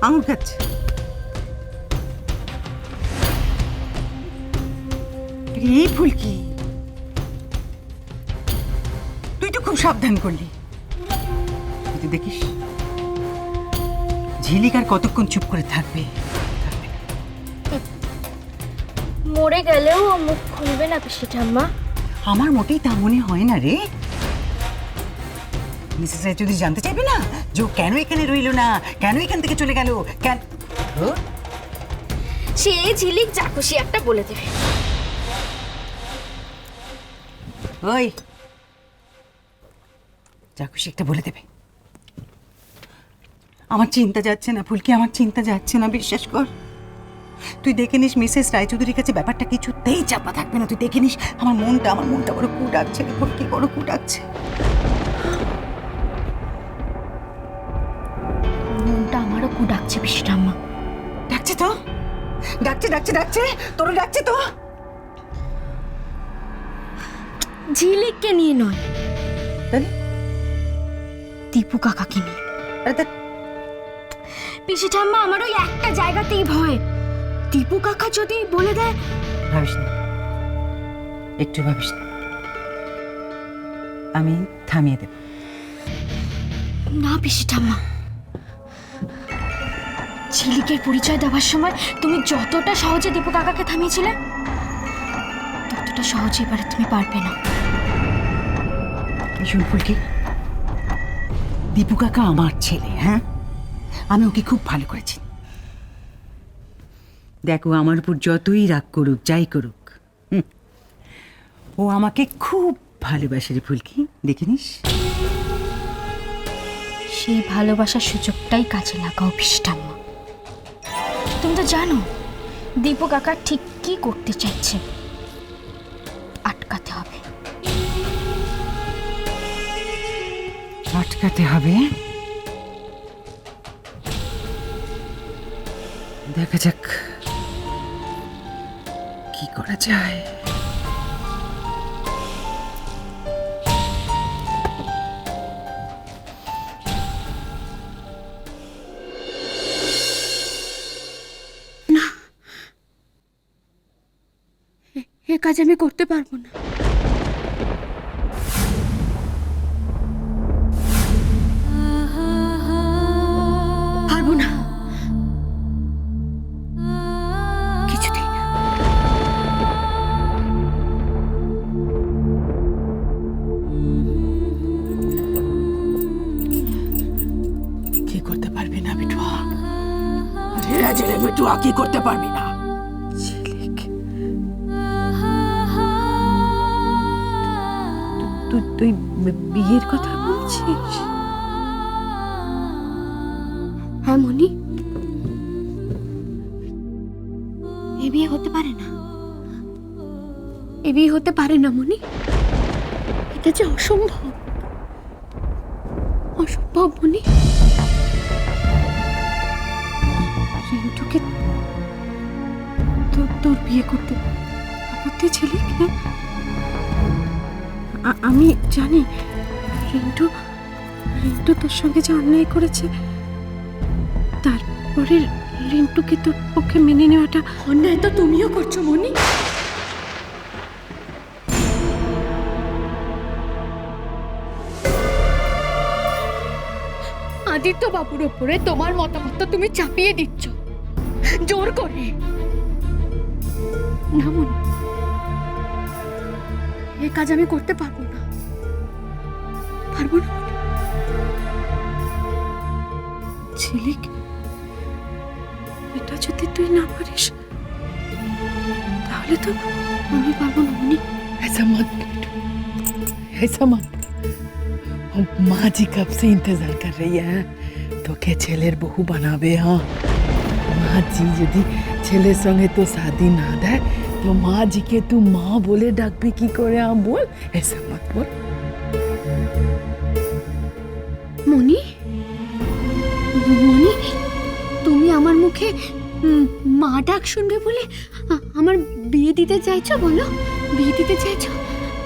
আঙুর খাচ্ছে। এই ফুলকি, তুই তো খুব সাবধান করলি। তুই দেখিস ঝিলিক আর কতক্ষণ চুপ করে থাকবে। মরে গেলেও ও মুখ খুলবে না পিসি ঠাম্মা। আমার মোটেই তা মনে হয় না রে। মিসেস রায় যদি জানতে চাইবে না যে ও কেন এখানে রইল না, কেন এখান থেকে চলে গেল, কেন, সে ঝিলিক যা খুশি একটা বলে দেবে। ওই যা খুশি একটা বলে দেবে। আমার চিন্তা যাচ্ছে না ফুলকি, আমার চিন্তা যাচ্ছে না, বিশ্বাস কর। তুই দেখে নিস মিসেস রায়চৌধুরীর কাছে ব্যাপারটা কিছুতেই চাপা থাকবে না। তুই দেখে নিস আমার মনটা বড় কু ডাকছে রে ফুলকি, বড় কু ডাকছে। মনটা আমারও কু ডাকছে পিসি ঠাম্মা। ডাকছে তো, ডাকছে ডাকছে ডাকছে, তোরও ডাকছে তো। ঝিলিককে নিয়ে নয়, তাহলে দীপু কাকাকে নিয়ে। আরে তা পিসি ঠাম্মা আমার ওই একটা জায়গাতেই ভয়, দীপু কাকা যদি বলে দেয়। ভাবিস না, একটু ভাবিস না, আমি থামিয়ে দেব। না পিসি ঠাম্মা, ঝিলিকের পরিচয় দেওয়ার সময় তুমি যতটা সহজে দীপু কাকাকে থামিয়েছিলে, ততটা সহজে এবারে তুমি পারবে না। শোন ফুলকি, দীপু কাকা আমার ছেলে, হ্যাঁ, আমি ওকে খুব ভালো করেছি। দেখো আমার উপর যতই রাগ করুক, যাই করুক, ও আমাকে খুব ভালোবাসে রে ফুলকি, দেখে নিস। সেই ভালোবাসার সুযোগটাই কাজে লাগাও পিসি ঠাম্মা। তুমি তো জানো দীপু কাকা ঠিক কি করতে চাইছে, আটকাতে হবে। আটকাতে হবে, দেখা যাক কি করা যায়। এ কাজ আমি করতে পারবো না। পারবো না, কিছুতেই না। কি করতে পারবি না বিটুয়া? ঢেরা জেলে বিটুয়া, কি করতে পারবি না? ঝিলিক, তুই বিয়ের কথা বলছিস? হ্যাঁ মনি, এ বিয়ে হতে পারে না, এ বিয়ে হতে পারে না মনি। এটা যে অসম্ভব, অসম্ভব মনি। রিন্টুকে তোর বিয়ে করতে আপত্তি ছিলি? আমি জানি রিন্টু তোর সঙ্গে যে অন্যায় করেছে, তারপরে রিন্টুকে তোর পক্ষে মেনে নেওয়াটা অন্যায় তো তুমিও করছো মনি। আদিত্য বাবুর উপরে তোমার মতামত তুমি চাপিয়ে দিচ্ছ জোর করে। না মনি, এই কাজ আমি করতে পারবো না, পারবো না। ঝিলিক, এটা যদি তুই না পারিস তাহলে তো আমি পারবো না। মনি, ऐसा मत ऐसा मत। माँ जी कब से इंतजार कर रही है तो के ছেলের বহু বানাবে। हाँ, माँ जी যদি ছেলের সঙ্গে তো शादी ना দেয় तो माँ जी के तू माँ बोले ডাকবি কি করে? हाँ बोल, ऐसा मत बोल। মনি, মনি, তুমি আমার মুখে মা ডাক শুনবে বলে আমার বিয়ে দিতে চাইছো? বলো, বিয়ে দিতে চাইছো?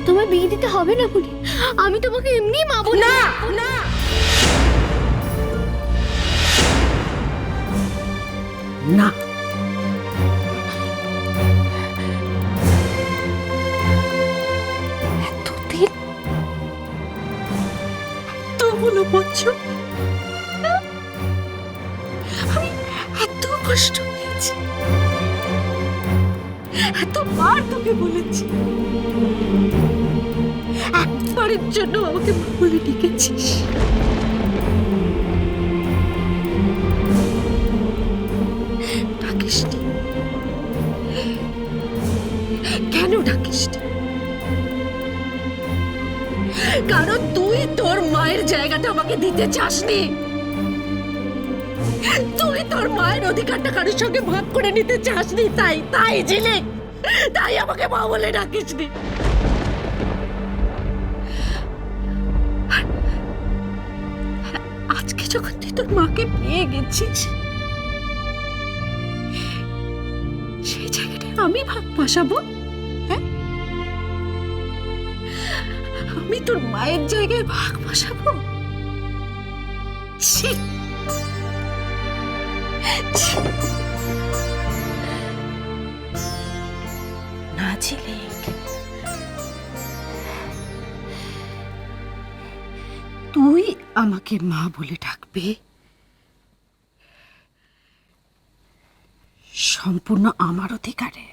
তোমার বিয়ে দিতে হবে না মনি, আমি তোমাকে এমনি মা বলি। না না, না। এতদিন এতগুলো বছর আমি এত কষ্ট পেয়েছি, এতবার তোকে বলেছি, একবারের জন্য আমাকে বলে ডেকেছিস। ডাকিসনি কেন? ডাকিসনি কারণ তুই তোর মায়ের জায়গাটা আমাকে দিতে চাসনি। তুই তোর মায়ের অধিকারটা কারোর সঙ্গে ভাগ করে নিতে চাসনি, তাই ঝিলিক, তাই আমাকে মা বলে ডাকিসনি। আজকে যখন তুই তোর মাকে পেয়ে গেছিস, সেই জায়গাটা আমি ভাগ বসাবো? হ্যাঁ, আমি তোর মায়ের জায়গায় ভাগ বসাবো? ছি! ছি! না ঝিলিক, তুই আমাকে মা বলে ডাকবে, সম্পূর্ণ আমার অধিকারে।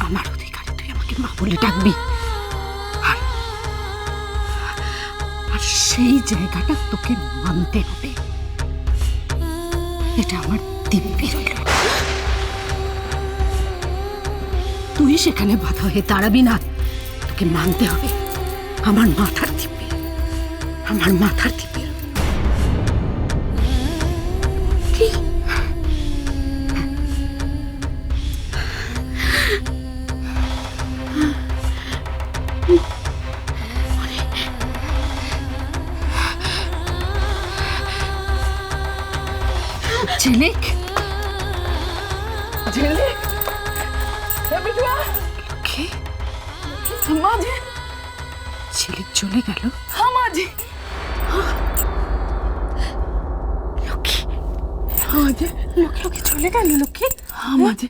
আমার অধিকারে তুই আমাকে মা বলে ডাকবি, আর সেই জায়গাটা তোকে মানতে হবে। এটা আমার দিব্যি রইল। তুই সেখানে বাধা হয়ে দাঁড়াবি না, তোকে মানতে হবে। আমার মাথার দিব্যি, আমার মাথার দিব্যি। কি? ঝিলিক, ঝিলিক, বিটুয়া, কি? মাঝি, ঝিলিক চলে গেল? হ্যাঁ মাঝি, লক্ষ্মী, মাঝি, লক্ষ্মী চলে গেল? লক্ষ্মী, হ্যাঁ মাঝি,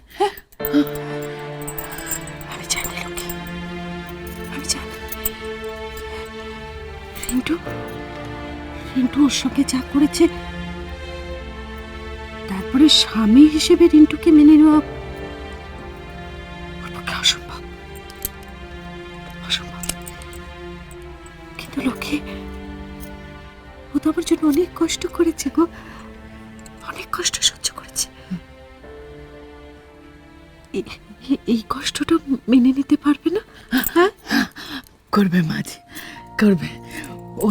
আমি জানি লক্ষ্মী, আমি জানি। রিন্টু ওর সঙ্গে যা করেছে, তারপরে স্বামী হিসেবে রিন্টুকে মেনে নেওয়া ওর পক্ষে অসম্ভব, অসম্ভব। কিন্তু লক্ষ্মী, ও তো আমার জন্য অনেক কষ্ট করেছে গো, অনেক কষ্ট সহ্য করেছে। এই কষ্টটা মেনে নিতে পারবে না? হ্যাঁ, করবে মাঝি, করবে, ও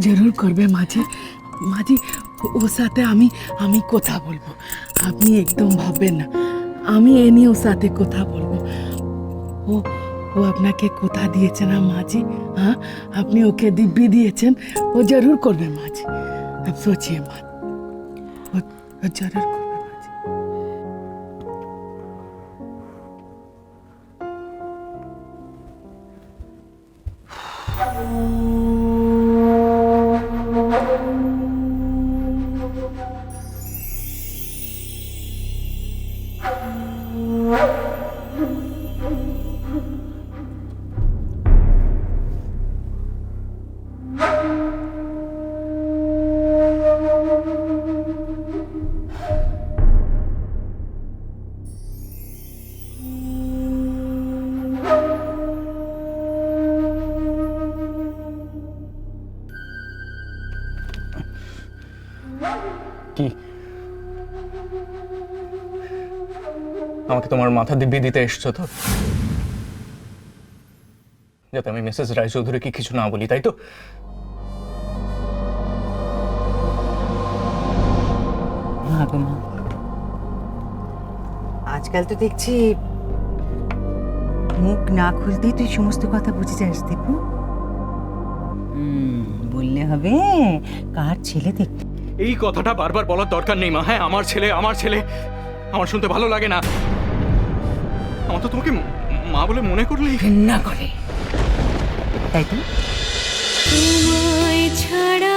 জরুর করবে মাঝি। মাঝি, ওর সাথে আমি কথা বলবো, আপনি একদম ভাববেন না। আমি এ নিয়ে ওর সাথে কথা বলবো। ও আপনাকে কথা দিয়েছে না মাঝি? হ্যাঁ, আপনি ওকে দিব্যি দিয়েছেন, ও জরুর করবে মাঝি। अब सोचिए मत, वो जरूर করবে মাঝি। কি আমাকে তোমার মাথা দিব্যি দিতে এসছো তো, যাতে আমি মিসেস রায়চৌধুরীকে কিছু না বলি, তাই তো? আজকাল তো দেখছি মুখ না খুলতেই তুই সমস্ত কথা বুঝে যাস দীপু। বললে হবে কার ছেলে দেখতে। এই কথাটা বারবার বলার দরকার নেই মা। হ্যাঁ, আমার ছেলে, আমার ছেলে, আমার শুনতে ভালো লাগে না। আমার তো তোমাকে মা বলে মনে করলেই ঘৃণা করে, তাই তো? তোমায় ছাড়া